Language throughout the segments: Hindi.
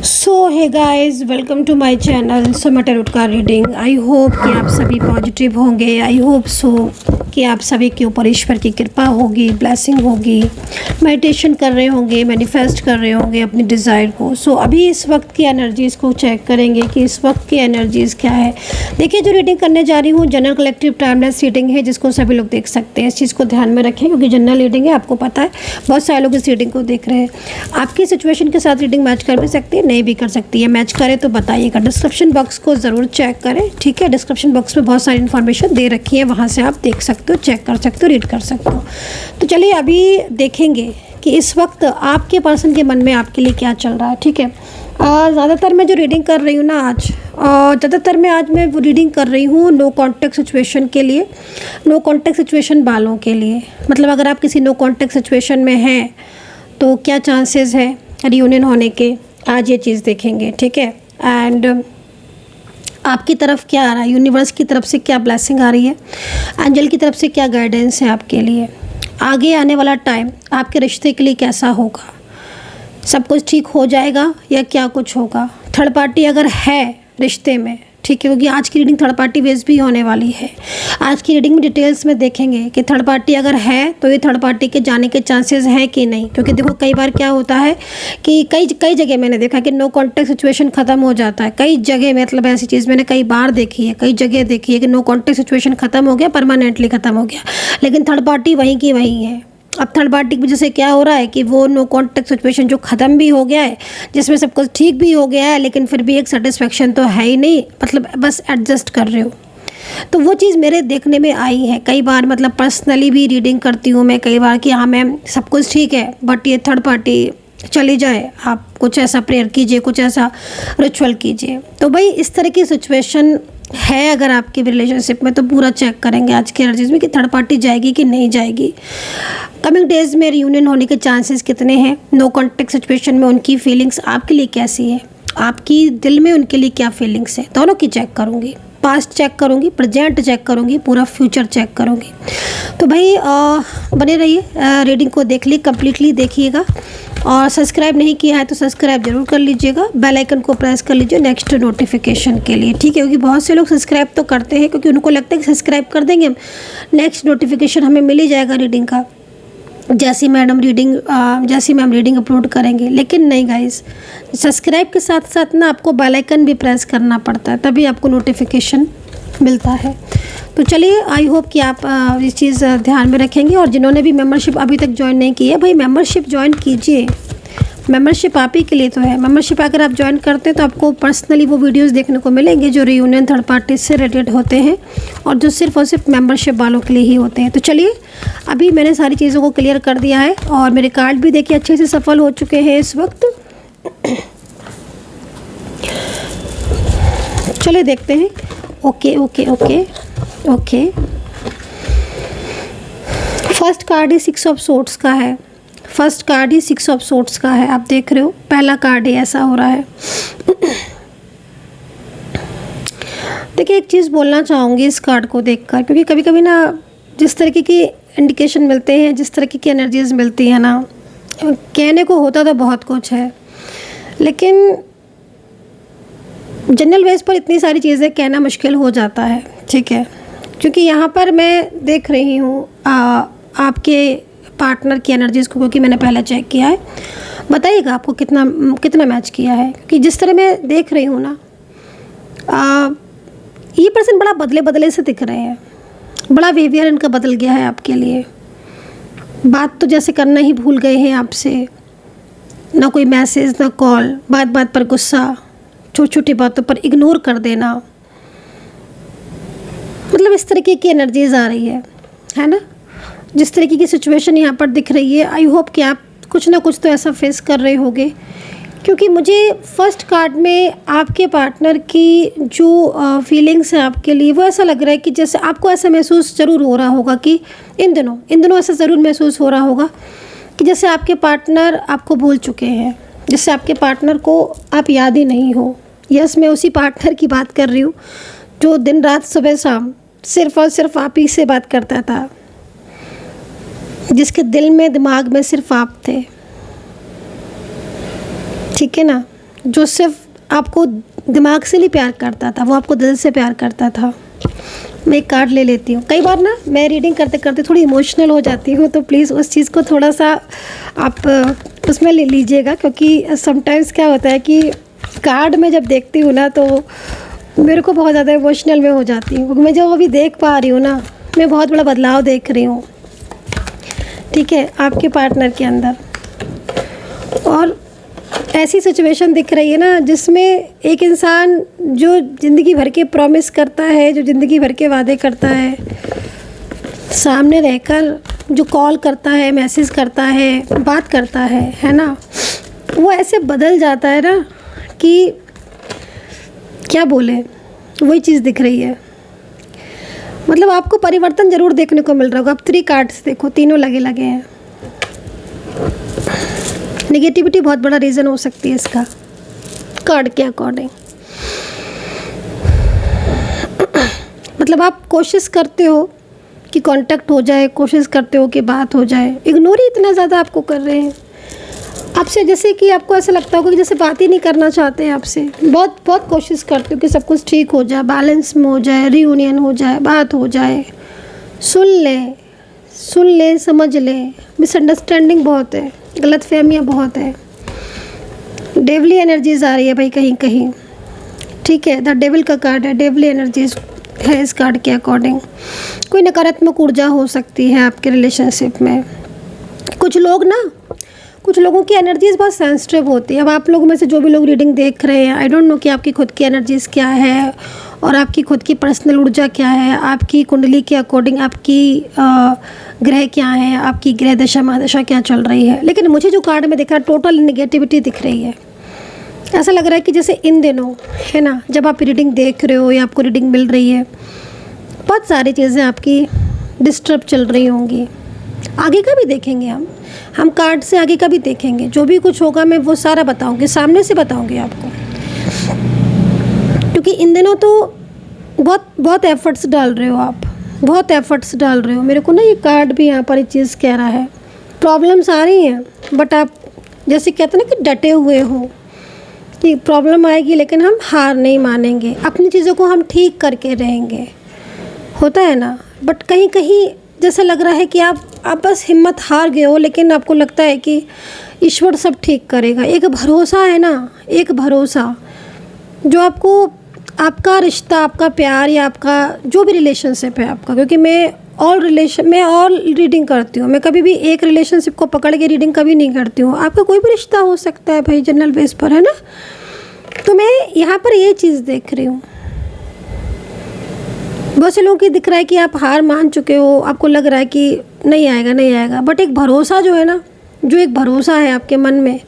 So hi guys, welcome to my channel Samay tarot का रीडिंग। आई होप कि आप सभी पॉजिटिव होंगे। आई होप सो कि आप सभी के ऊपर ईश्वर की कृपा होगी, ब्लेसिंग होगी, मेडिटेशन कर रहे होंगे, मैनिफेस्ट कर रहे होंगे अपनी डिज़ायर को। सो अभी इस वक्त की एनर्जीज़ को चेक करेंगे कि इस वक्त की एनर्जीज़ क्या है। देखिए, जो रीडिंग करने जा रही हूँ जनरल कलेक्टिव टाइमलेस रीडिंग है, जिसको सभी लोग देख सकते हैं। इस चीज़ को ध्यान में रखें क्योंकि जनरल रीडिंग है, आपको पता है बहुत सारे लोग इस रीडिंग को देख रहे हैं। आपकी सिचुएशन के साथ रीडिंग मैच कर भी सकती है, नहीं भी कर सकती है। मैच करे तो बताइएगा। डिस्क्रिप्शन बॉक्स को ज़रूर चेक करें, ठीक है। डिस्क्रिप्शन बॉक्स में बहुत सारी इन्फॉर्मेशन दे रखी है, वहाँ से आप देख सकते हो, चेक कर सकते हो, रीड कर सकते हो। तो चलिए अभी देखेंगे कि इस वक्त आपके पर्सन के मन में आपके लिए क्या चल रहा है, ठीक है। ज़्यादातर मैं जो रीडिंग कर रही हूँ ना आज, ज़्यादातर मैं वो रीडिंग कर रही हूँ नो कॉन्टेक्ट सिचुएशन के लिए, नो कॉन्टेक्ट सिचुएशन वालों के लिए। मतलब अगर आप किसी नो कॉन्टेक्ट सिचुएशन में हैं तो क्या चांसेस है रियूनियन होने के, आज ये चीज़ देखेंगे, ठीक है। एंड आपकी तरफ क्या आ रहा है, यूनिवर्स की तरफ से क्या ब्लेसिंग आ रही है, एंजल की तरफ से क्या गाइडेंस है आपके लिए, आगे आने वाला टाइम आपके रिश्ते के लिए कैसा होगा, सब कुछ ठीक हो जाएगा या क्या कुछ होगा। थर्ड पार्टी अगर है रिश्ते में, ठीक है, क्योंकि आज की रीडिंग थर्ड पार्टी बेस्ड भी होने वाली है। आज की रीडिंग में डिटेल्स में देखेंगे कि थर्ड पार्टी अगर है तो ये थर्ड पार्टी के जाने के चांसेस हैं कि नहीं। क्योंकि देखो कई बार क्या होता है कि कई जगह मैंने देखा कि नो कॉन्टेक्ट सिचुएशन ख़त्म हो जाता है। कई जगह मतलब ऐसी चीज़ मैंने कई बार देखी है, कई जगह देखी है कि नो कॉन्टेक्ट सिचुएशन ख़त्म हो गया, परमानेंटली ख़त्म हो गया, लेकिन थर्ड पार्टी वहीं की वहीं है। अब थर्ड पार्टी की वजह से क्या हो रहा है कि वो नो कॉन्टेक्ट सिचुएशन जो ख़त्म भी हो गया है, जिसमें सब कुछ ठीक भी हो गया है, लेकिन फिर भी एक सेटिस्फेक्शन तो है ही नहीं, मतलब बस एडजस्ट कर रहे हो। तो वो चीज़ मेरे देखने में आई है कई बार। मतलब पर्सनली भी रीडिंग करती हूँ मैं कई बार कि हाँ मैम सब कुछ ठीक है, बट ये थर्ड पार्टी चली जाए, आप कुछ ऐसा प्रेयर कीजिए, कुछ ऐसा रिचुअल कीजिए। तो भाई इस तरह की सिचुएशन है अगर आपके रिलेशनशिप में, तो पूरा चेक करेंगे आज के एनर्जीज में कि थर्ड पार्टी जाएगी कि नहीं जाएगी। कमिंग डेज में रियूनियन होने के चांसेस कितने हैं, नो कॉन्टेक्ट सिचुएशन में उनकी फीलिंग्स आपके लिए कैसी है, आपकी दिल में उनके लिए क्या फीलिंग्स है, दोनों की चेक करूँगी। पास्ट चेक करूँगी, प्रेजेंट चेक करूँगी, पूरा फ्यूचर चेक करूँगी। तो भाई बने रहिए, रीडिंग को देख ली, कम्प्लीटली देखिएगा। और सब्सक्राइब नहीं किया है तो सब्सक्राइब जरूर कर लीजिएगा, बेल आइकन को प्रेस कर लीजिए नेक्स्ट नोटिफिकेशन के लिए, ठीक है। क्योंकि बहुत से लोग सब्सक्राइब तो करते हैं क्योंकि उनको लगता है कि सब्सक्राइब कर देंगे नेक्स्ट नोटिफिकेशन हमें मिल ही जाएगा रीडिंग का, जैसी मैम रीडिंग अपलोड करेंगे। लेकिन नहीं गाइस, सब्सक्राइब के साथ साथ ना आपको बेल आइकन भी प्रेस करना पड़ता है, तभी आपको नोटिफिकेशन मिलता है। तो चलिए, आई होप कि आप इस चीज़ ध्यान में रखेंगे। और जिन्होंने भी मेंबरशिप अभी तक ज्वाइन नहीं की है, भाई मेंबरशिप ज्वाइन कीजिए। मेंबरशिप आप ही के लिए तो है। मेंबरशिप अगर आप ज्वाइन करते हैं तो आपको पर्सनली वो वीडियोस देखने को मिलेंगे जो रियूनियन थर्ड पार्टी से रिलेटेड होते हैं और जो सिर्फ और सिर्फ मेंबरशिप वालों के लिए ही होते हैं। तो चलिए, अभी मैंने सारी चीज़ों को क्लियर कर दिया है और मेरे कार्ड भी देखिए अच्छे से सफल हो चुके हैं इस वक्त। चलिए देखते हैं। Okay okay okay okay, first card he 6 of swords का है। First card he 6 of swords का है, आप देख रहे हो, पहला कार्ड ही ऐसा हो रहा है। देखिए, एक चीज़ बोलना चाहूँगी इस कार्ड को देखकर, क्योंकि कभी कभी ना जिस तरीके की इंडिकेशन मिलते हैं, जिस तरीके की एनर्जीज मिलती हैं ना, कहने को होता तो बहुत कुछ है, लेकिन जनरल बेस पर इतनी सारी चीज़ें कहना मुश्किल हो जाता है, ठीक है। क्योंकि यहाँ पर मैं देख रही हूँ आपके पार्टनर की एनर्जीज़ को, क्योंकि मैंने पहले चेक किया है। बताइएगा आपको कितना मैच किया है, क्योंकि जिस तरह मैं देख रही हूँ ना, ये पर्सन बड़ा बदले से दिख रहे हैं, बड़ा बिहेवियर इनका बदल गया है आपके लिए। बात तो जैसे करना ही भूल गए हैं आपसे, ना कोई मैसेज ना कॉल, बात पर गुस्सा, छोटी छोटी बातों पर इग्नोर कर देना, मतलब इस तरीके की एनर्जीज आ रही है ना। जिस तरीके की सिचुएशन यहाँ पर दिख रही है, आई होप कि आप कुछ ना कुछ तो ऐसा फेस कर रहे होंगे। क्योंकि मुझे फर्स्ट कार्ड में आपके पार्टनर की जो फीलिंग्स हैं आपके लिए, वो ऐसा लग रहा है कि जैसे आपको ऐसा महसूस ज़रूर हो रहा होगा कि इन दिनों ऐसा ज़रूर महसूस हो रहा होगा कि जैसे आपके पार्टनर आपको भूल चुके हैं, जैसे आपके पार्टनर को आप याद ही नहीं हो। यस, मैं उसी पार्टनर की बात कर रही हूँ जो दिन रात सुबह शाम सिर्फ और सिर्फ आप ही से बात करता था, जिसके दिल में दिमाग में सिर्फ आप थे, ठीक है ना। जो सिर्फ आपको दिमाग से नहीं प्यार करता था, वो आपको दिल से प्यार करता था। मैं एक कार्ड ले लेती हूँ। कई बार ना मैं रीडिंग करते करते थोड़ी इमोशनल हो जाती हूँ, तो प्लीज़ उस चीज़ को थोड़ा सा आप उसमें ले लीजिएगा, क्योंकि समटाइम्स क्या होता है कि कार्ड में जब देखती हूँ ना तो मेरे को बहुत ज़्यादा इमोशनल में हो जाती हूँ, क्योंकि मैं जो अभी देख पा रही हूँ ना, मैं बहुत बड़ा बदलाव देख रही हूँ, ठीक है, आपके पार्टनर के अंदर। और ऐसी सिचुएशन दिख रही है ना जिसमें एक इंसान जो ज़िंदगी भर के प्रॉमिस करता है, जो ज़िंदगी भर के वादे करता है, सामने रहकर जो कॉल करता है, मैसेज करता है, बात करता है ना, वो ऐसे बदल जाता है ना कि क्या बोले, वही चीज़ दिख रही है। मतलब आपको परिवर्तन ज़रूर देखने को मिल रहा होगा। आप 3 कार्ड्स देखो, तीनों लगे लगे हैं। नेगेटिविटी बहुत बड़ा रीज़न हो सकती है इसका, कार्ड के अकॉर्डिंग। मतलब आप कोशिश करते हो कि कांटेक्ट हो जाए, कोशिश करते हो कि बात हो जाए, इग्नोर ही इतना ज़्यादा आपको कर रहे हैं आपसे, जैसे कि आपको ऐसा लगता होगा कि जैसे बात ही नहीं करना चाहते हैं आपसे। बहुत बहुत कोशिश करते हो कि सब कुछ ठीक हो जाए, बैलेंस में हो जाए, रियूनियन हो जाए, बात हो जाए, सुन ले, समझ ले। मिसअंडरस्टैंडिंग बहुत है, गलतफहमियाँ बहुत है, डेवली एनर्जीज आ रही है भाई कहीं कहीं, ठीक है। द डेविल का कार्ड है, डेवली एनर्जीज है इस कार्ड के अकॉर्डिंग। कोई नकारात्मक ऊर्जा हो सकती है आपके रिलेशनशिप में। कुछ लोगों की एनर्जीज बहुत सेंसिटिव होती है। अब आप लोगों में से जो भी लोग रीडिंग देख रहे हैं, आई डोंट नो कि आपकी खुद की एनर्जीज क्या है और आपकी खुद की पर्सनल ऊर्जा क्या है, आपकी कुंडली के अकॉर्डिंग आपकी ग्रह क्या है, आपकी ग्रह दशा महादशा क्या चल रही है। लेकिन मुझे जो कार्ड में दिख रहा है, टोटल नेगेटिविटी दिख रही है। ऐसा लग रहा है कि जैसे इन दिनों, है ना, जब आप रीडिंग देख रहे हो या आपको रीडिंग मिल रही है, बहुत सारी चीज़ें आपकी डिस्टर्ब चल रही होंगी। आगे का भी देखेंगे हम कार्ड से आगे का भी देखेंगे। जो भी कुछ होगा मैं वो सारा बताऊंगी, सामने से बताऊंगी आपको, क्योंकि इन दिनों तो बहुत एफर्ट्स डाल रहे हो आप, बहुत एफर्ट्स डाल रहे हो। मेरे को ना ये कार्ड भी यहाँ पर एक चीज़ कह रहा है, प्रॉब्लम्स आ रही हैं बट आप जैसे कहते हैं ना कि डटे हुए हो कि प्रॉब्लम आएगी लेकिन हम हार नहीं मानेंगे, अपनी चीज़ों को हम ठीक करके रहेंगे, होता है ना। बट कहीं कहीं जैसा लग रहा है कि आप बस हिम्मत हार गए हो, लेकिन आपको लगता है कि ईश्वर सब ठीक करेगा। एक भरोसा है ना, एक भरोसा जो आपको, आपका रिश्ता, आपका प्यार या आपका जो भी रिलेशनशिप है आपका, क्योंकि मैं ऑल रीडिंग करती हूँ, मैं कभी भी एक रिलेशनशिप को पकड़ के रीडिंग कभी नहीं करती हूँ। आपका कोई भी रिश्ता हो सकता है भाई, जनरल बेस पर, है ना। तो मैं यहाँ पर ये चीज़ देख रही हूँ, बहुत से लोगों की दिख रहा है कि आप हार मान चुके हो, आपको लग रहा है कि नहीं आएगा, बट एक भरोसा जो है ना, जो एक भरोसा है आपके मन में,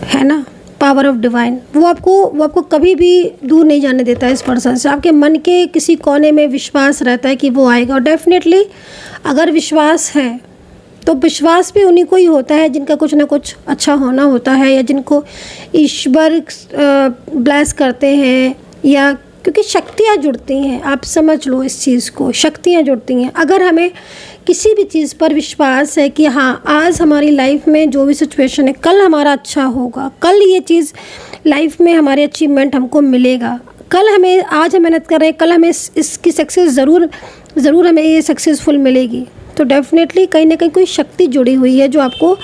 है ना, पावर ऑफ डिवाइन, वो आपको कभी भी दूर नहीं जाने देता है इस पर्सन से। आपके मन के किसी कोने में विश्वास रहता है कि वो आएगा। और डेफिनेटली अगर विश्वास है तो विश्वास भी उन्हीं को ही होता है जिनका कुछ ना कुछ अच्छा होना होता है, या जिनको ईश्वर ब्लेस करते हैं, या क्योंकि शक्तियाँ जुड़ती हैं। आप समझ लो इस चीज़ को, शक्तियाँ जुड़ती हैं। अगर हमें किसी भी चीज़ पर विश्वास है कि हाँ, आज हमारी लाइफ में जो भी सिचुएशन है, कल हमारा अच्छा होगा, कल ये चीज़ लाइफ में हमारे अचीवमेंट हमको मिलेगा, कल हमें, आज हम मेहनत कर रहे हैं, कल हमें इसकी सक्सेस ज़रूर हमें ये सक्सेसफुल मिलेगी, तो डेफिनेटली कहीं ना कहीं कोई शक्ति जुड़ी हुई है जो आपको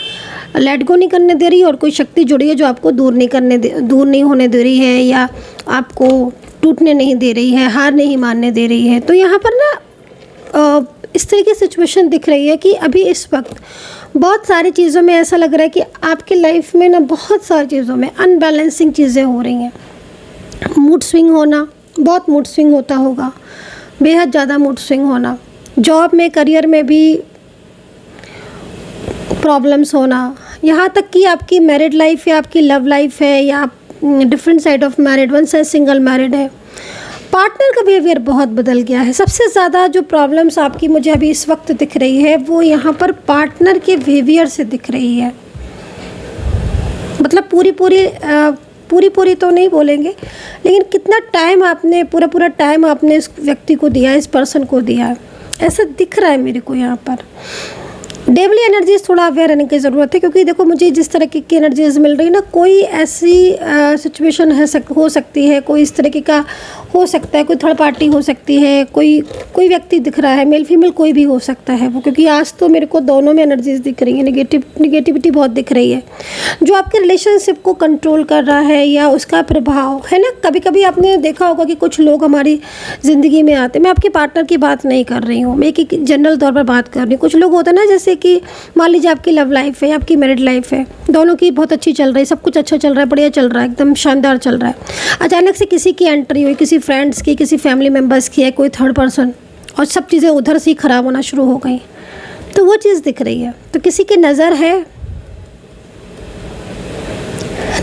लेट गो नहीं करने दे रही है, और कोई शक्ति जुड़ी है जो आपको दूर नहीं होने दे रही है, या आपको टूटने नहीं दे रही है, हार नहीं मानने दे रही है। तो यहाँ पर ना इस तरह की सिचुएशन दिख रही है कि अभी इस वक्त बहुत सारी चीज़ों में ऐसा लग रहा है कि आपकी लाइफ में ना बहुत सारी चीज़ों में अनबैलेंसिंग चीज़ें हो रही हैं। मूड स्विंग होना, बहुत मूड स्विंग होता होगा, बेहद ज़्यादा मूड स्विंग होना, जॉब में, करियर में भी प्रॉब्लम्स होना, यहाँ तक कि आपकी मैरिड लाइफ या आपकी लव लाइफ है, या आप different side of married, one side single married है, पार्टनर का बिहेवियर बहुत बदल गया है। सबसे ज़्यादा जो प्रॉब्लम्स आपकी मुझे अभी इस वक्त दिख रही है वो यहाँ पर पार्टनर के बिहेवियर से दिख रही है। मतलब पूरी तो नहीं बोलेंगे, लेकिन कितना टाइम आपने, पूरा टाइम आपने इस व्यक्ति को दिया, इस पर्सन को दिया, ऐसा दिख रहा है मेरे को यहाँ पर। डेवली एनर्जीज थोड़ा अवेयर रहने की ज़रूरत है, क्योंकि देखो मुझे जिस तरह की एनर्जीज मिल रही है ना, कोई ऐसी सिचुएशन हो सकती है, कोई इस तरीके का हो सकता है, कोई थर्ड पार्टी हो सकती है, कोई व्यक्ति दिख रहा है, मेल फीमेल कोई भी हो सकता है वो, क्योंकि आज तो मेरे को दोनों में एनर्जीज दिख रही है, निगेटिविटी बहुत दिख रही है जो आपके रिलेशनशिप को कंट्रोल कर रहा है या उसका प्रभाव है ना। कभी कभी आपने देखा होगा कि कुछ लोग हमारी ज़िंदगी में आते हैं, मैं आपके पार्टनर की बात नहीं कर रही हूँ, मैं एक जनरल तौर पर बात कर रही हूँ। कुछ लोग होते हैं ना, जैसे कि मान लीजिए आपकी लव लाइफ है, आपकी मैरिड लाइफ है, दोनों की बहुत अच्छी चल रही है, सब कुछ अच्छा चल रहा है, बढ़िया चल रहा है, एकदम शानदार चल रहा है। अचानक से किसी की एंट्री हुई, किसी फ्रेंड्स की, किसी फैमिली मेम्बर्स की है, कोई थर्ड पर्सन, और सब चीज़ें उधर से ही ख़राब होना शुरू हो गई, तो वो चीज़ दिख रही है। तो किसी की नज़र है,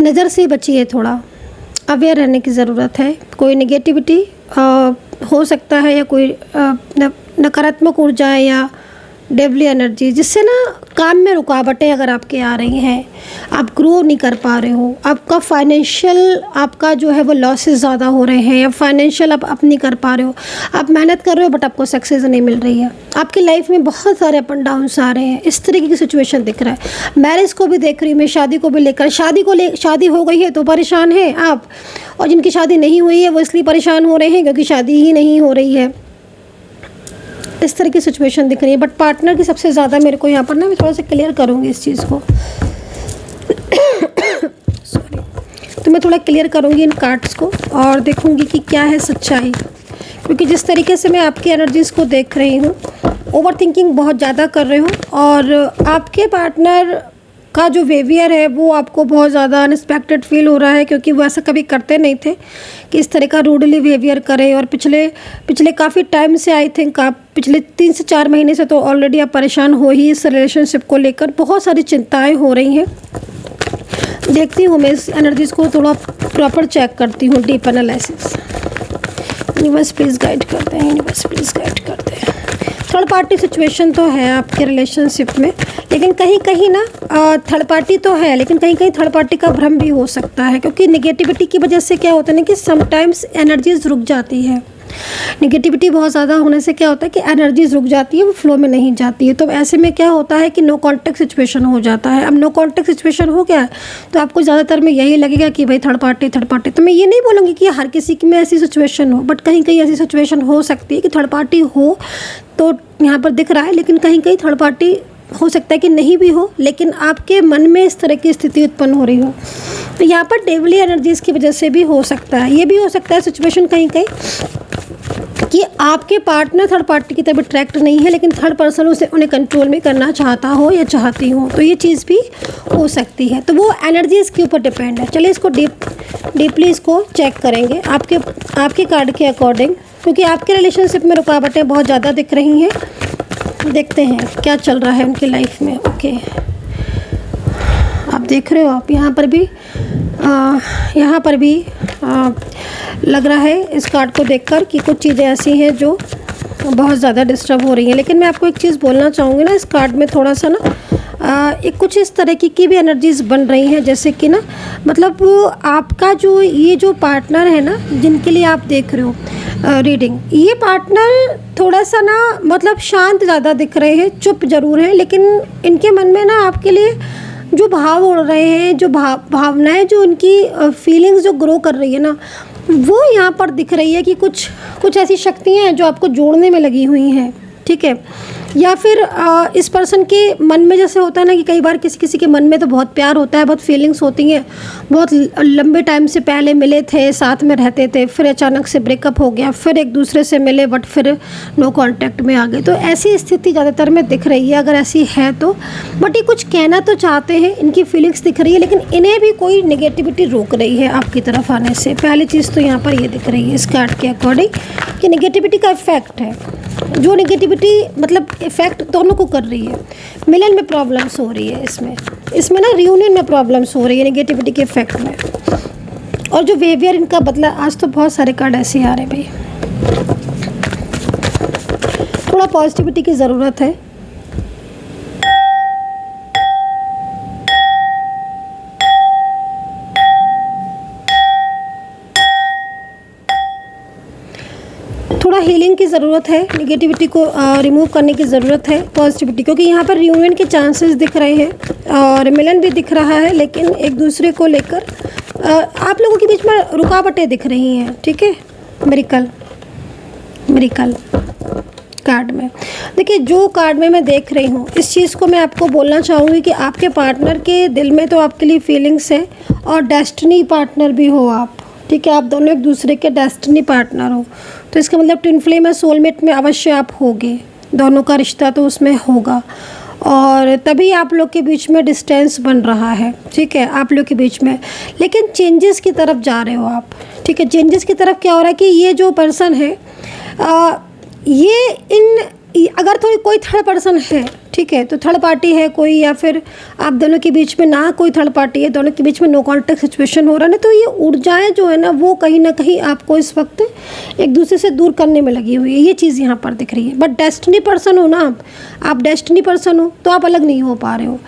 नज़र से बचिए, थोड़ा अवेयर रहने की ज़रूरत है। कोई नेगेटिविटी हो सकता है, या कोई नकारात्मक ऊर्जा या डेवली एनर्जी, जिससे ना काम में रुकावटें अगर आपके आ रही हैं, आप ग्रो नहीं कर पा रहे हो, आपका फाइनेंशियल आपका जो है वो लॉसेस ज़्यादा हो रहे हैं, या फाइनेंशियल आप अप नहीं कर पा रहे हो, आप मेहनत कर रहे हो बट आपको सक्सेस नहीं मिल रही है, आपकी लाइफ में बहुत सारे अप एंड डाउन्स आ रहे हैं, इस तरीके की सिचुएशन दिख रहा है। मैरिज को भी देख रही हूँ मैं, शादी को भी लेकर, शादी हो गई है तो परेशान हैं आप, और जिनकी शादी नहीं हुई है वो इसलिए परेशान हो रहे हैं क्योंकि शादी ही नहीं हो रही है। इस तरह की सिचुएशन दिख रही है। बट पार्टनर की सबसे ज़्यादा मेरे को यहाँ पर ना, मैं थोड़ा सा क्लियर करूँगी इस चीज़ को सॉरी, तो मैं थोड़ा क्लियर करूँगी इन कार्ड्स को और देखूँगी कि क्या है सच्चाई। क्योंकि जिस तरीके से मैं आपकी एनर्जीज़ को देख रही हूँ, ओवर थिंकिंग बहुत ज़्यादा कर रही हूँ, और आपके पार्टनर का जो बिहेवियर है वो आपको बहुत ज़्यादा अनएक्सपेक्टेड फील हो रहा है, क्योंकि वो ऐसा कभी करते नहीं थे कि इस तरह का रूडली बिहेवियर करें। और पिछले काफ़ी टाइम से, आई थिंक आप पिछले 3 से 4 महीने से तो ऑलरेडी आप परेशान हो ही इस रिलेशनशिप को लेकर, बहुत सारी चिंताएं हो रही हैं। देखती हूँ मैं इस एनर्जीज़ को, थोड़ा प्रॉपर चेक करती हूँ, deep analysis. Universe please guide करते हैं, यूनिवर्स प्लीज़ गाइड करते हैं। थर्ड पार्टी सिचुएशन तो है आपके रिलेशनशिप में, लेकिन कहीं कहीं ना थर्ड पार्टी तो है, लेकिन कहीं कहीं थर्ड पार्टी का भ्रम भी हो सकता है, क्योंकि नेगेटिविटी की वजह से क्या होता है ना कि समटाइम्स एनर्जीज रुक जाती है। नेगेटिविटी बहुत ज़्यादा होने से क्या होता है कि एनर्जीज रुक जाती है, वो फ्लो में नहीं जाती है। तो ऐसे में क्या होता है कि नो कॉन्टेक्ट सिचुएशन हो जाता है। अब नो कॉन्टेक्ट सिचुएशन हो गया है तो आपको ज़्यादातर में यही लगेगा कि भाई थर्ड पार्टी। तो मैं ये नहीं बोलूँगी कि हर किसी की में ऐसी सिचुएशन हो, बट कहीं कहीं ऐसी सिचुएशन हो सकती है कि थर्ड पार्टी हो, तो यहाँ पर दिख रहा है। लेकिन कहीं कहीं थर्ड पार्टी हो सकता है कि नहीं भी हो, लेकिन आपके मन में इस तरह की स्थिति उत्पन्न हो रही हो। तो यहाँ पर डेवली एनर्जीज़ की वजह से भी हो सकता है। ये भी हो सकता है सिचुएशन कहीं कहीं कि आपके पार्टनर थर्ड पार्टी की तरफ अट्रैक्ट नहीं है, लेकिन थर्ड पर्सन उन्हें कंट्रोल में करना चाहता हो या चाहती हो, तो ये चीज़ भी हो सकती है। तो वो एनर्जीज़ के ऊपर डिपेंड है। चलिए इसको डीपली इसको चेक करेंगे आपके कार्ड के अकॉर्डिंग, क्योंकि आपके रिलेशनशिप में रुकावटें बहुत ज़्यादा दिख रही हैं। देखते हैं क्या चल रहा है उनकी लाइफ में। ओके, आप देख रहे हो, आप यहाँ पर भी लग रहा है इस कार्ड को देखकर कि कुछ चीज़ें ऐसी हैं जो बहुत ज़्यादा डिस्टर्ब हो रही हैं। लेकिन मैं आपको एक चीज़ बोलना चाहूँगी ना, इस कार्ड में थोड़ा सा ना एक कुछ इस तरह की भी एनर्जीज़ बन रही हैं, जैसे कि ना मतलब आपका ये जो पार्टनर है ना, जिनके लिए आप देख रहे हो रीडिंग, ये पार्टनर थोड़ा सा ना मतलब शांत ज़्यादा दिख रहे हैं, चुप ज़रूर है, लेकिन इनके मन में ना आपके लिए जो भाव उड़ रहे हैं, जो भावनाएं, जो उनकी फीलिंग्स जो ग्रो कर रही है ना, वो यहाँ पर दिख रही है कि कुछ ऐसी शक्तियाँ हैं जो आपको जोड़ने में लगी हुई हैं। ठीक है, या फिर इस पर्सन के मन में जैसे होता है ना कि कई बार किसी के मन में तो बहुत प्यार होता है, बहुत फीलिंग्स होती हैं, बहुत लंबे टाइम से पहले मिले थे, साथ में रहते थे, फिर अचानक से ब्रेकअप हो गया, फिर एक दूसरे से मिले बट फिर नो कांटेक्ट में आ गए। तो ऐसी स्थिति ज़्यादातर में दिख रही है, अगर ऐसी है तो। बट ये कुछ कहना तो चाहते हैं, इनकी फीलिंग्स दिख रही है, लेकिन इन्हें भी कोई नेगेटिविटी रोक रही है आपकी तरफ आने से। पहली चीज़ तो यहाँ पर ये दिख रही है इस कार्ड के अकॉर्डिंग कि नेगेटिविटी का इफेक्ट है, जो नेगेटिविटी मतलब इफ़ेक्ट दोनों को कर रही है। मिलन में प्रॉब्लम्स हो रही है, इसमें ना रियूनियन में प्रॉब्लम्स हो रही है नेगेटिविटी के इफेक्ट में। और जो बिहेवियर इनका बदला, आज तो बहुत सारे कार्ड ऐसे आ रहे हैं भाई। थोड़ा पॉजिटिविटी की ज़रूरत है। थोड़ा हीलिंग की ज़रूरत है, निगेटिविटी को रिमूव करने की ज़रूरत है, पॉजिटिविटी, क्योंकि यहाँ पर रियूनियन के चांसेस दिख रहे हैं और मिलन भी दिख रहा है, लेकिन एक दूसरे को लेकर आप लोगों के बीच में रुकावटें दिख रही हैं। ठीक है, मिरेकल कार्ड में देखिए, जो कार्ड में मैं देख रही हूँ, इस चीज़ को मैं आपको बोलना चाहूँगी कि आपके पार्टनर के दिल में तो आपके लिए फीलिंग्स है और डेस्टिनी पार्टनर भी हो आप। ठीक है, आप दोनों एक दूसरे के डेस्टिनी पार्टनर हो, तो इसका मतलब ट्विन फ्लेम या सोलमेट में अवश्य आप होगे, दोनों का रिश्ता तो उसमें होगा और तभी आप लोग के बीच में डिस्टेंस बन रहा है। ठीक है, आप लोग के बीच में, लेकिन चेंजेस की तरफ जा रहे हो आप। ठीक है, चेंजेस की तरफ क्या हो रहा है कि ये जो पर्सन है अगर कोई थर्ड पर्सन है, ठीक है, तो थर्ड पार्टी है कोई, या फिर आप दोनों के बीच में ना कोई थर्ड पार्टी है, दोनों के बीच में नो कॉन्टैक्ट सिचुएशन हो रहा है ना, तो ये ऊर्जाएं जो है ना वो कहीं ना कहीं आपको इस वक्त एक दूसरे से दूर करने में लगी हुई है, ये चीज़ यहाँ पर दिख रही है। बट डेस्टिनी पर्सन हो ना आप डेस्टिनी पर्सन हो, तो आप अलग नहीं हो पा रहे हो।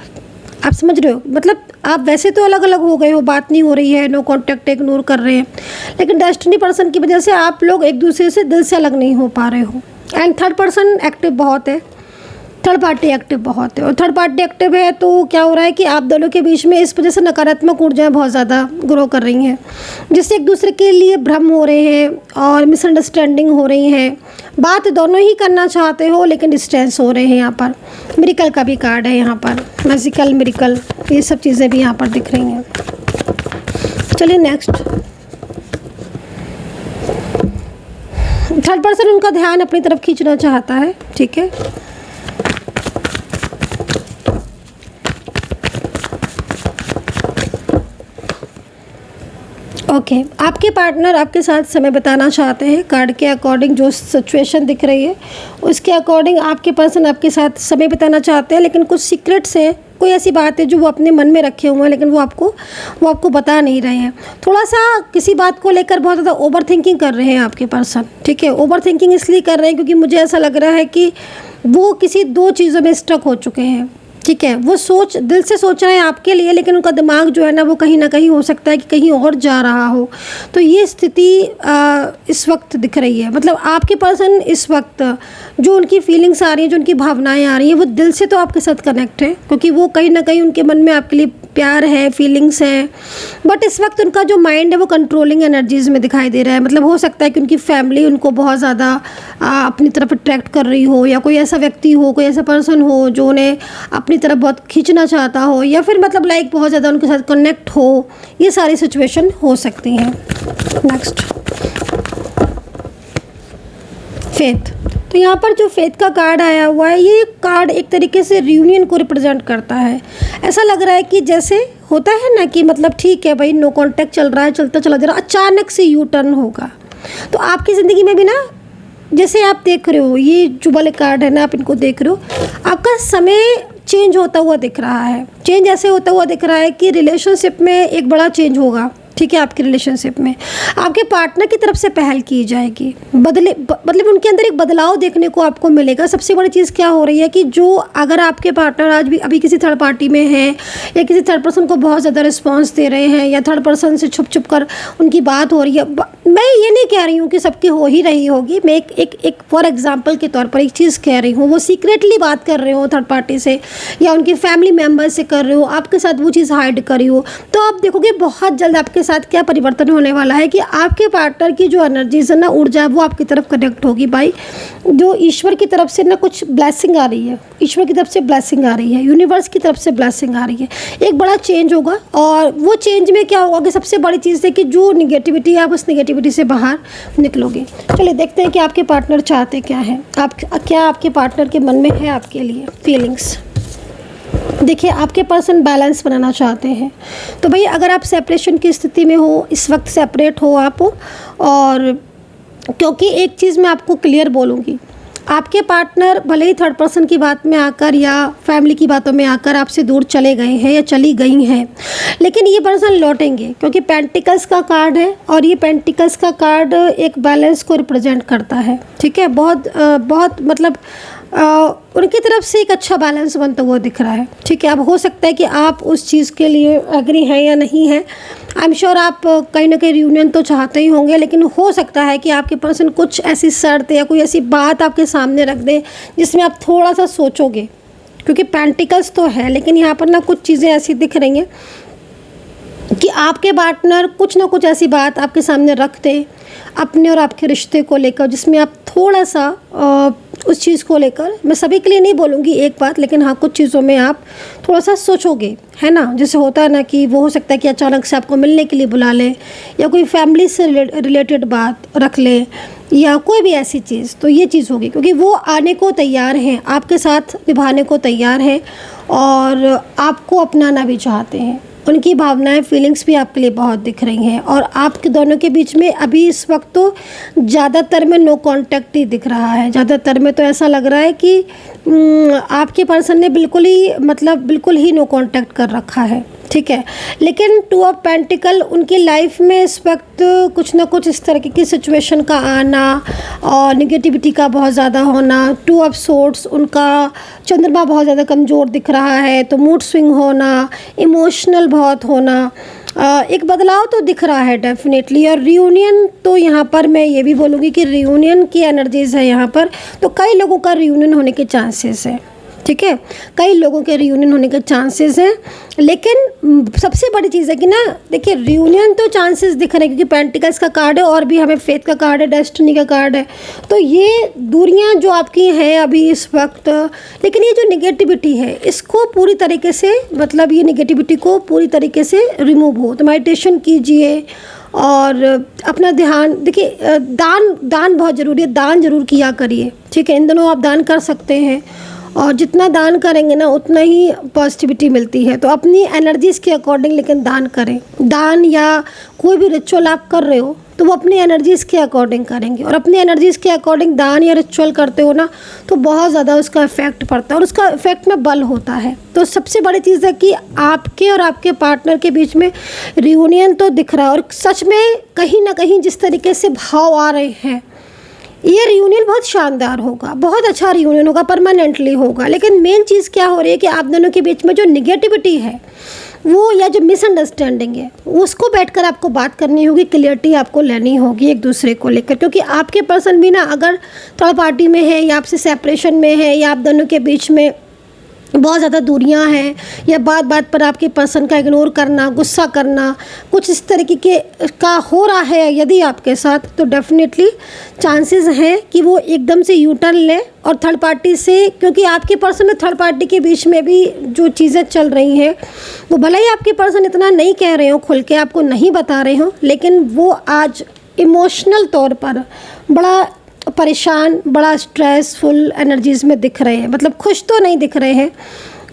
आप समझ रहे हो, मतलब आप वैसे तो अलग अलग हो गए हो, बात नहीं हो रही है, नो कॉन्टैक्ट, इग्नोर कर रहे हैं, लेकिन डेस्टिनी पर्सन की वजह से आप लोग एक दूसरे से दिल से अलग नहीं हो पा रहे हो। एंड थर्ड पर्सन एक्टिव बहुत है, थर्ड पार्टी एक्टिव बहुत है, और थर्ड पार्टी एक्टिव है तो क्या हो रहा है कि आप दोनों के बीच में इस वजह से नकारात्मक ऊर्जाएं बहुत ज़्यादा ग्रो कर रही हैं, जिससे एक दूसरे के लिए भ्रम हो रहे हैं और मिसअंडरस्टैंडिंग हो रही हैं। बात दोनों ही करना चाहते हो लेकिन डिस्टेंस हो रहे हैं। यहाँ पर मिरेकल का भी कार्ड है, यहाँ पर मैजिकल मिरेकल, ये सब चीज़ें भी यहाँ पर दिख रही हैं। चलिए नेक्स्ट, थर्ड पर्सन उनका ध्यान अपनी तरफ खींचना चाहता है। ठीक है, ओके, आपके पार्टनर आपके साथ समय बिताना चाहते हैं। कार्ड के अकॉर्डिंग जो सिचुएशन दिख रही है उसके अकॉर्डिंग आपके पर्सन आपके साथ समय बिताना चाहते हैं, लेकिन कुछ सीक्रेट्स है, कोई ऐसी बात है जो वो अपने मन में रखे हुए हैं लेकिन वो आपको बता नहीं रहे हैं। थोड़ा सा किसी बात को लेकर बहुत ज़्यादा ओवर थिंकिंग कर रहे हैं आपके पर्सन। ठीक है, ओवर थिंकिंग इसलिए कर रहे हैं क्योंकि मुझे ऐसा लग रहा है कि वो किसी दो चीज़ों में स्टक हो चुके हैं। ठीक है, वो दिल से सोच रहे हैं आपके लिए, लेकिन उनका दिमाग जो है ना वो कहीं ना कहीं हो सकता है कि कहीं और जा रहा हो। तो ये स्थिति इस वक्त दिख रही है। मतलब आपके पर्सन इस वक्त जो उनकी फीलिंग्स आ रही हैं, जो उनकी भावनाएं आ रही हैं, वो दिल से तो आपके साथ कनेक्ट है, क्योंकि वो कहीं ना कहीं उनके मन में आपके लिए प्यार है, फीलिंग्स हैं। बट इस वक्त उनका जो माइंड है वो कंट्रोलिंग एनर्जीज़ में दिखाई दे रहा है। मतलब हो सकता है कि उनकी फैमिली उनको बहुत ज़्यादा अपनी तरफ अट्रैक्ट कर रही हो, या कोई ऐसा व्यक्ति हो, कोई ऐसा पर्सन हो जो उन्हें अपनी तरफ बहुत खींचना चाहता हो, या फिर मतलब लाइक बहुत ज़्यादा उनके साथ कनेक्ट हो। ये सारी सिचुएशन हो सकती हैं। Next, faith. तो यहाँ पर जो फेथ का कार्ड आया हुआ है, ये कार्ड एक तरीके से रियूनियन को रिप्रेजेंट करता है। ऐसा लग रहा है कि जैसे होता है ना कि मतलब ठीक है भाई, नो कांटेक्ट चल रहा है, चलता चला जा रहा, अचानक से यू टर्न होगा। तो आपकी ज़िंदगी में भी ना, जैसे आप देख रहे हो, ये जो वाले कार्ड है ना, आप इनको देख रहे हो, आपका समय चेंज होता हुआ दिख रहा है। चेंज ऐसे होता हुआ दिख रहा है कि रिलेशनशिप में एक बड़ा चेंज होगा। ठीक है, आपकी रिलेशनशिप में आपके पार्टनर की तरफ से पहल की जाएगी, मतलब उनके अंदर एक बदलाव देखने को आपको मिलेगा। सबसे बड़ी चीज़ क्या हो रही है कि जो अगर आपके पार्टनर आज भी अभी किसी थर्ड पार्टी में है, या किसी थर्ड पर्सन को बहुत ज़्यादा रिस्पॉन्स दे रहे हैं, या थर्ड पर्सन से छुप छुप कर उनकी बात हो रही है, मैं ये नहीं कह रही हूँ कि सबकी हो ही रही होगी, मैं एक फॉर एग्जाम्पल के तौर पर एक चीज़ कह रही हूँ, वो सीक्रेटली बात कर रहे हो थर्ड पार्टी से या उनकी फैमिली मेम्बर से कर रहे हो, आपके साथ वो चीज़ हाइड करी हो, तो आप देखोगे बहुत जल्द आपके साथ क्या परिवर्तन होने वाला है कि आपके पार्टनर की जो एनर्जीज है ना, ऊर्जा, वो आपकी तरफ कनेक्ट होगी। भाई, जो ईश्वर की तरफ से ना कुछ ब्लेसिंग आ रही है, ईश्वर की तरफ से ब्लेसिंग आ रही है, यूनिवर्स की तरफ से ब्लेसिंग आ रही है, एक बड़ा चेंज होगा। और वो चेंज में क्या होगा कि सबसे बड़ी चीज़ है कि जो निगेटिविटी है, आप उस निगेटिविटी से बाहर निकलोगे। चलिए देखते हैं कि आपके पार्टनर चाहते क्या है, क्या आपके पार्टनर के मन में है आपके लिए फीलिंग्स। देखिए, आपके पर्सन बैलेंस बनाना चाहते हैं। तो भाई, अगर आप सेपरेशन की स्थिति में हो, इस वक्त सेपरेट हो आप, और क्योंकि एक चीज़ मैं आपको क्लियर बोलूँगी, आपके पार्टनर भले ही थर्ड पर्सन की बात में आकर या फैमिली की बातों में आकर आपसे दूर चले गए हैं या चली गई हैं, लेकिन ये पर्सन लौटेंगे, क्योंकि पेंटिकल्स का कार्ड है और ये पेंटिकल्स का कार्ड एक बैलेंस को रिप्रेजेंट करता है। ठीक है, बहुत मतलब उनकी तरफ से एक अच्छा बैलेंस बनता हुआ दिख रहा है। ठीक है, अब हो सकता है कि आप उस चीज़ के लिए एग्री हैं या नहीं हैं। आई एम श्योर आप कहीं ना कहीं रियूनियन तो चाहते ही होंगे, लेकिन हो सकता है कि आपके पर्सन कुछ ऐसी शर्त या कोई ऐसी बात आपके सामने रख दें जिसमें आप थोड़ा सा सोचोगे, क्योंकि पेंटिकल्स तो है, लेकिन यहाँ पर ना कुछ चीज़ें ऐसी दिख रही हैं कि आपके पार्टनर कुछ ना कुछ ऐसी बात आपके सामने रख दे अपने और आपके रिश्ते को लेकर, जिसमें आप थोड़ा सा उस चीज़ को लेकर, मैं सभी के लिए नहीं बोलूँगी एक बात, लेकिन हाँ कुछ चीज़ों में आप थोड़ा सा सोचोगे, है ना। जैसे होता है ना कि वो हो सकता है कि अचानक से आपको मिलने के लिए बुला ले, या कोई फैमिली से रिलेटेड बात रख ले, या कोई भी ऐसी चीज़, तो ये चीज़ होगी, क्योंकि वो आने को तैयार हैं, आपके साथ निभाने को तैयार हैं और आपको अपनाना भी चाहते हैं। उनकी भावनाएं, फीलिंग्स भी आपके लिए बहुत दिख रही हैं, और आपके दोनों के बीच में अभी इस वक्त तो ज़्यादातर में नो कांटेक्ट ही दिख रहा है। ज़्यादातर में तो ऐसा लग रहा है कि आपके पर्सन ने बिल्कुल ही नो कांटेक्ट कर रखा है। ठीक है, लेकिन टू ऑफ पेंटिकल उनकी लाइफ में इस वक्त कुछ ना कुछ इस तरह की सिचुएशन का आना और निगेटिविटी का बहुत ज़्यादा होना। टू ऑफ सोर्ड्स, उनका चंद्रमा बहुत ज़्यादा कमज़ोर दिख रहा है, तो मूड स्विंग होना, इमोशनल बहुत होना, एक बदलाव तो दिख रहा है डेफिनेटली। और रियूनियन तो यहाँ पर मैं ये भी बोलूँगी कि रियूनियन की एनर्जीज़ है यहाँ पर, तो कई लोगों का रियूनियन होने के चांसेस है। ठीक है, कई लोगों के रियूनियन होने के चांसेस हैं, लेकिन सबसे बड़ी चीज़ है कि ना, देखिए रियूनियन तो चांसेस दिख रहे हैं क्योंकि पेंटिकल्स का कार्ड है और भी हमें फेथ का कार्ड है, डेस्टिनी का कार्ड है, तो ये दूरियां जो आपकी हैं अभी इस वक्त, लेकिन ये जो निगेटिविटी है इसको पूरी तरीके से, ये निगेटिविटी को पूरी तरीके से रिमूव हो। तो मेडिटेशन कीजिए और अपना ध्यान, देखिए दान बहुत ज़रूरी है, दान ज़रूर किया करिए। ठीक है, इन दोनों आप दान कर सकते हैं, और जितना दान करेंगे ना उतना ही पॉजिटिविटी मिलती है। तो अपनी एनर्जीज़ के अकॉर्डिंग लेकिन दान करें। दान या कोई भी रिचुअल आप कर रहे हो तो वो अपनी एनर्जीज़ के अकॉर्डिंग करेंगे, और अपनी एनर्जीज़ के अकॉर्डिंग दान या रिचुअल करते हो ना तो बहुत ज़्यादा उसका इफ़ेक्ट पड़ता है और उसका इफ़ेक्ट में बल होता है। तो सबसे बड़ी चीज़ है कि आपके और आपके पार्टनर के बीच में रियूनियन तो दिख रहा है, और सच में कहीं ना कहीं जिस तरीके से भाव आ रहे हैं, ये रियूनियन बहुत शानदार होगा, बहुत अच्छा रियूनियन होगा, परमानेंटली होगा। लेकिन मेन चीज़ क्या हो रही है कि आप दोनों के बीच में जो निगेटिविटी है वो, या जो मिसअंडरस्टैंडिंग है, उसको बैठकर आपको बात करनी होगी, क्लियरिटी आपको लेनी होगी एक दूसरे को लेकर। क्योंकि आपके पर्सन भी ना अगर थर्ड पार्टी में है, या आपसे सेपरेशन में है, या आप दोनों के बीच में बहुत ज़्यादा दूरियां हैं, या बात बात पर आपके पर्सन का इग्नोर करना, गुस्सा करना, कुछ इस तरीके का हो रहा है यदि आपके साथ, तो डेफिनेटली चांसेस हैं कि वो एकदम से यू टर्न ले और थर्ड पार्टी से, क्योंकि आपके पर्सन में थर्ड पार्टी के बीच में भी जो चीज़ें चल रही हैं वो भले ही आपके पर्सन इतना नहीं कह रहे हो, खुल के आपको नहीं बता रहे हो, लेकिन वो आज इमोशनल तौर पर बड़ा परेशान, बड़ा स्ट्रेसफुल एनर्जीज़ में दिख रहे हैं। खुश तो नहीं दिख रहे हैं,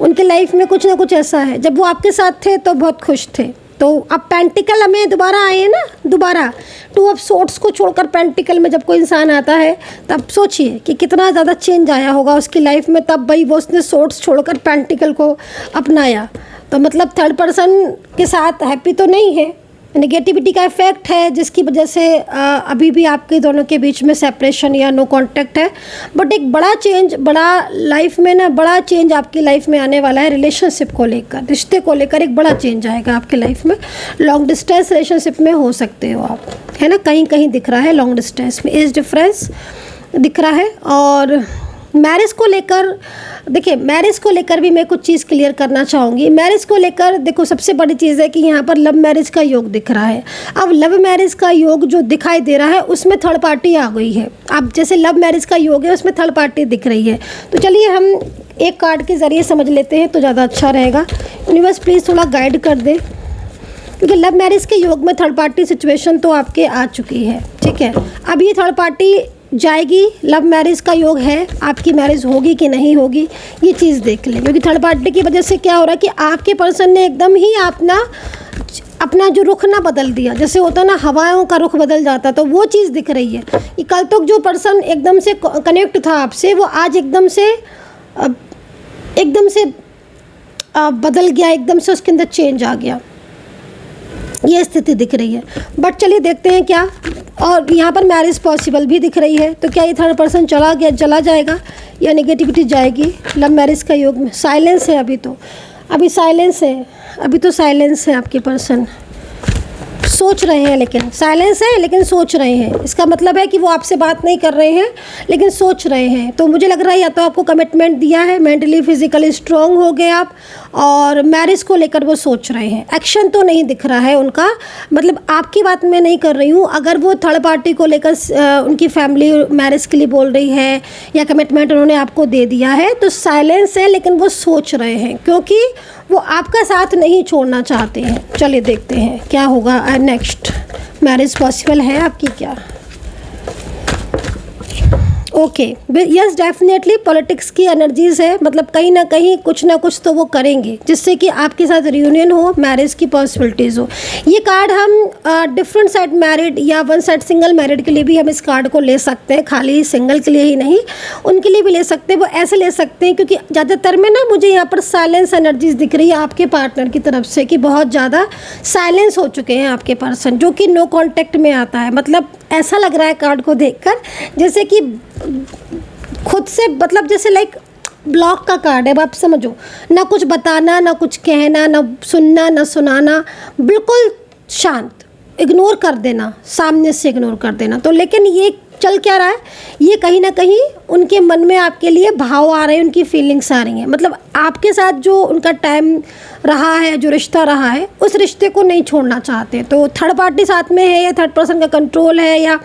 उनके लाइफ में कुछ ना कुछ ऐसा है। जब वो आपके साथ थे तो बहुत खुश थे, तो अब पेंटिकल हमें दोबारा आए हैं ना, दोबारा टू ऑफ सोर्ड्स को छोड़कर पेंटिकल में जब कोई इंसान आता है तब सोचिए कि कितना ज़्यादा चेंज आया होगा उसकी लाइफ में। तब भाई वो उसने सोर्ड्स छोड़कर पेंटिकल को अपनाया, तो थर्ड पर्सन के साथ हैप्पी तो नहीं है, नेगेटिविटी का इफेक्ट है, जिसकी वजह से अभी भी आपके दोनों के बीच में सेपरेशन या नो कांटेक्ट है। बट एक बड़ा चेंज, बड़ा लाइफ में ना बड़ा चेंज आपकी लाइफ में आने वाला है। रिलेशनशिप को लेकर, रिश्ते को लेकर एक बड़ा चेंज आएगा आपके लाइफ में। लॉन्ग डिस्टेंस रिलेशनशिप में हो सकते हो आप, है ना, कहीं कहीं दिख रहा है लॉन्ग डिस्टेंस में एज डिफरेंस दिख रहा है। और मैरिज को लेकर, देखिए मैरिज को लेकर भी मैं कुछ चीज़ क्लियर करना चाहूँगी। मैरिज को लेकर देखो सबसे बड़ी चीज़ है कि यहाँ पर लव मैरिज का योग दिख रहा है। अब लव मैरिज का योग जो दिखाई दे रहा है उसमें थर्ड पार्टी आ गई है। अब जैसे लव मैरिज का योग है उसमें थर्ड पार्टी दिख रही है, तो चलिए हम एक कार्ड के ज़रिए समझ लेते हैं तो ज़्यादा अच्छा रहेगा। यूनिवर्स प्लीज़ थोड़ा गाइड कर दे, क्योंकि लव मैरिज के योग में थर्ड पार्टी सिचुएशन तो आपके आ चुकी है। ठीक है, अब ये थर्ड पार्टी जाएगी, लव मैरिज का योग है, आपकी मैरिज होगी कि नहीं होगी ये चीज़ देख लें। क्योंकि थर्ड पार्टी की वजह से क्या हो रहा है कि आपके पर्सन ने एकदम ही अपना जो रुख ना बदल दिया, जैसे होता है ना हवाओं का रुख बदल जाता, तो वो चीज़ दिख रही है कि कल तक जो पर्सन एकदम से कनेक्ट था आपसे वो आज एकदम से बदल गया, एकदम से उसके अंदर चेंज आ गया। ये स्थिति दिख रही है। बट चलिए देखते हैं क्या, और यहाँ पर मैरिज पॉसिबल भी दिख रही है। तो क्या ये थर्ड पर्सन चला जाएगा या नेगेटिविटी जाएगी लव मैरिज का योग में? साइलेंस है अभी तो, अभी साइलेंस है, अभी तो साइलेंस है। आपके पर्सन सोच रहे हैं, लेकिन साइलेंस है लेकिन सोच रहे हैं। इसका मतलब है कि वो आपसे बात नहीं कर रहे हैं लेकिन सोच रहे हैं। तो मुझे लग रहा है या तो आपको कमिटमेंट दिया है, मेंटली फिजिकली स्ट्रांग हो गए आप, और मैरिज को लेकर वो सोच रहे हैं। एक्शन तो नहीं दिख रहा है उनका, मतलब आपकी बात मैं नहीं कर रही हूँ। अगर वो थर्ड पार्टी को लेकर उनकी फैमिली मैरिज के लिए बोल रही है या कमिटमेंट उन्होंने आपको दे दिया है, तो साइलेंस है लेकिन वो सोच रहे हैं, क्योंकि वो आपका साथ नहीं छोड़ना चाहते हैं। चलिए देखते हैं क्या होगा नेक्स्ट। मैरिज पॉसिबल है आपकी क्या? ओके, यस डेफिनेटली पॉलिटिक्स की एनर्जीज है, मतलब कहीं ना कहीं कुछ ना कुछ तो वो करेंगे जिससे कि आपके साथ रियूनियन हो, मैरिज की पॉसिबिलिटीज़ हो। ये कार्ड हम डिफरेंट साइड मैरिड या वन साइड सिंगल मैरिड के लिए भी हम इस कार्ड को ले सकते हैं, खाली सिंगल के लिए ही नहीं, उनके लिए भी ले सकते हैं। वो ऐसे ले सकते हैं क्योंकि ज़्यादातर में ना मुझे यहाँ पर साइलेंस एनर्जीज दिख रही है आपके पार्टनर की तरफ से, कि बहुत ज़्यादा साइलेंस हो चुके हैं आपके पर्सन, जो कि नो कॉन्टेक्ट में आता है। मतलब ऐसा लग रहा है कार्ड को देखकर जैसे कि खुद से, मतलब जैसे लाइक ब्लॉक का कार्ड है। अब आप समझो, ना कुछ बताना, ना कुछ कहना, ना सुनना, ना सुनाना, बिल्कुल शांत, इग्नोर कर देना, सामने से इग्नोर कर देना। तो लेकिन ये चल क्या रहा है, ये कहीं ना कहीं उनके मन में आपके लिए भाव आ रहे हैं, उनकी फीलिंग्स आ रही हैं। मतलब आपके साथ जो उनका टाइम रहा है, जो रिश्ता रहा है, उस रिश्ते को नहीं छोड़ना चाहते। तो थर्ड पार्टी साथ में है या थर्ड पर्सन का कंट्रोल है या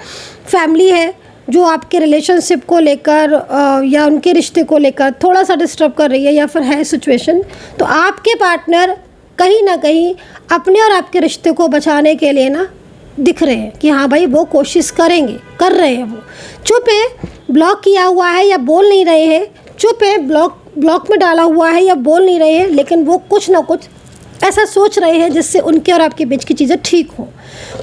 फैमिली है जो आपके रिलेशनशिप को लेकर या उनके रिश्ते को लेकर थोड़ा सा डिस्टर्ब कर रही है या फिर है सिचुएशन, तो आपके पार्टनर कहीं ना कहीं अपने और आपके रिश्ते को बचाने के लिए ना दिख रहे हैं कि हाँ भाई वो कोशिश करेंगे, कर रहे हैं। वो चुप है, ब्लॉक किया हुआ है या बोल नहीं रहे हैं, चुप है, ब्लॉक में डाला हुआ है या बोल नहीं रहे हैं, लेकिन वो कुछ ना कुछ ऐसा सोच रहे हैं जिससे उनके और आपके बीच की चीज़ें ठीक हो।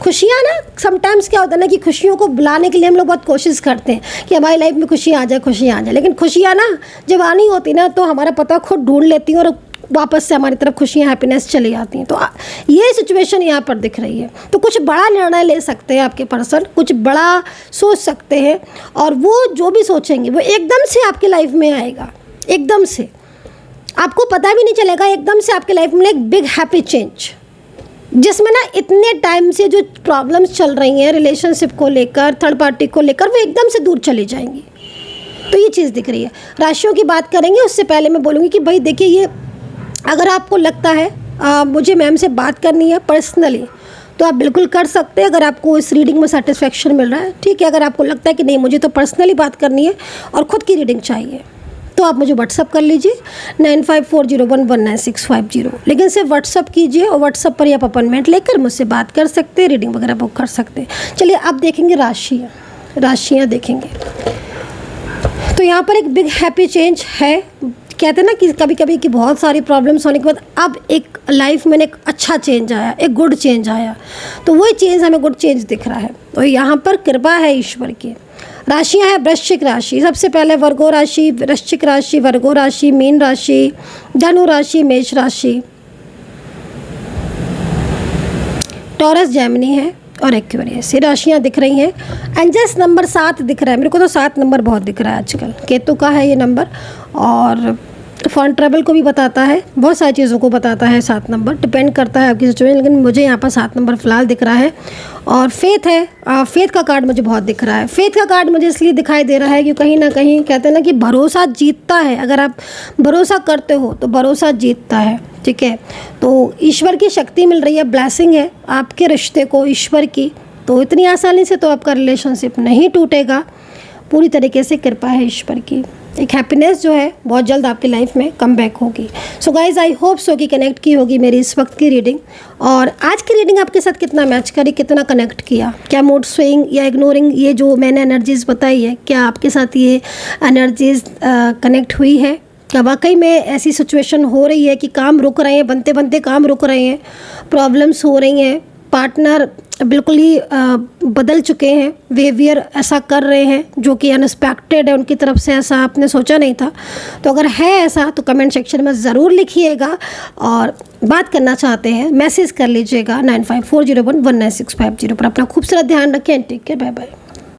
खुशियाँ ना समटाइम्स क्या होता है ना कि खुशियों को बुलाने के लिए हम लोग बहुत कोशिश करते हैं कि हमारी लाइफ में खुशियाँ आ जाए, खुशियाँ आ जाए, लेकिन खुशियाँ ना जब आनी होती ना तो हमारा पता खुद ढूंढ लेती हैं और वापस से हमारी तरफ खुशियाँ, हैप्पीनेस चली जाती हैं। तो ये सिचुएशन यहाँ पर दिख रही है। तो कुछ बड़ा निर्णय ले सकते हैं आपके पर्सन, कुछ बड़ा सोच सकते हैं, और वो जो भी सोचेंगे वो एकदम से आपकी लाइफ में आएगा, एकदम से आपको पता भी नहीं चलेगा। एकदम से आपके लाइफ में एक बिग हैप्पी चेंज, जिसमें ना इतने टाइम से जो प्रॉब्लम्स चल रही हैं रिलेशनशिप को लेकर, थर्ड पार्टी को लेकर, वो एकदम से दूर चली जाएंगी। तो ये चीज़ दिख रही है। राशियों की बात करेंगे उससे पहले मैं बोलूँगी कि भाई देखिए, ये अगर आपको लगता है मुझे मैम से बात करनी है पर्सनली, तो आप बिल्कुल कर सकते हैं। अगर आपको इस रीडिंग में सेटिस्फेक्शन मिल रहा है, ठीक है। अगर आपको लगता है कि नहीं मुझे तो पर्सनली बात करनी है और ख़ुद की रीडिंग चाहिए, तो आप मुझे व्हाट्सअप कर लीजिए 9540119650। लेकिन सिर्फ व्हाट्सअप कीजिए और व्हाट्सअप पर आप अपॉइंटमेंट लेकर मुझसे बात कर सकते हैं, रीडिंग वगैरह बुक कर सकते हैं। चलिए अब देखेंगे राशियाँ देखेंगे। तो यहाँ पर एक बिग हैप्पी चेंज है। कहते हैं ना कि कभी कभी कि बहुत सारी प्रॉब्लम्स होने के बाद अब एक लाइफ में एक अच्छा चेंज आया, एक गुड चेंज आया। तो वही चेंज हमें गुड चेंज दिख रहा है। तो यहाँ पर कृपा है ईश्वर की। राशियाँ हैं वृश्चिक राशि, सबसे पहले वर्गो राशि, वृश्चिक राशि, वर्गो राशि, मीन राशि, धनु राशि, मेष राशि, टॉरस, जेमिनी है और एक्वेरियस। ये राशियाँ दिख रही हैं। एंजल्स नंबर 7 दिख रहा है मेरे को, तो 7 नंबर बहुत दिख रहा है आजकल। केतु का है ये नंबर, और फॉरेन ट्रैवल को भी बताता है, बहुत सारी चीज़ों को बताता है 7 नंबर। डिपेंड करता है आपकी सिचुएशन, लेकिन मुझे यहाँ पर 7 नंबर फ़िलहाल दिख रहा है। और फेथ है, फेथ का कार्ड मुझे बहुत दिख रहा है। फेथ का कार्ड मुझे इसलिए दिखाई दे रहा है कि कहीं ना कहीं कहते हैं ना कि भरोसा जीतता है। अगर आप भरोसा करते हो तो भरोसा जीतता है, ठीक है। तो ईश्वर की शक्ति मिल रही है, ब्लेसिंग है आपके रिश्ते को ईश्वर की। तो इतनी आसानी से तो आपका रिलेशनशिप नहीं टूटेगा, पूरी तरीके से कृपा है ईश्वर की। एक हैप्पीनेस जो है बहुत जल्द आपकी लाइफ में कम बैक होगी। So guys I hope so कि कनेक्ट की होगी मेरी इस वक्त की रीडिंग। और आज की रीडिंग आपके साथ कितना मैच करी, कितना कनेक्ट किया, क्या मूड स्विंग या इग्नोरिंग, ये जो मैंने एनर्जीज़ बताई है, क्या आपके साथ ये एनर्जीज़ कनेक्ट हुई है? क्या वाकई में ऐसी सिचुएशन हो रही है कि काम रुक रहे हैं, बनते बनते काम रुक रहे हैं, प्रॉब्लम्स हो रही हैं, पार्टनर बिल्कुल ही बदल चुके हैं, बिहेवियर ऐसा कर रहे हैं जो कि अनएक्सपेक्टेड है उनकी तरफ से, ऐसा आपने सोचा नहीं था। तो अगर है ऐसा तो कमेंट सेक्शन में ज़रूर लिखिएगा, और बात करना चाहते हैं मैसेज कर लीजिएगा 9540119650 पर। अपना खूबसूरत ध्यान रखें। Take care, bye bye.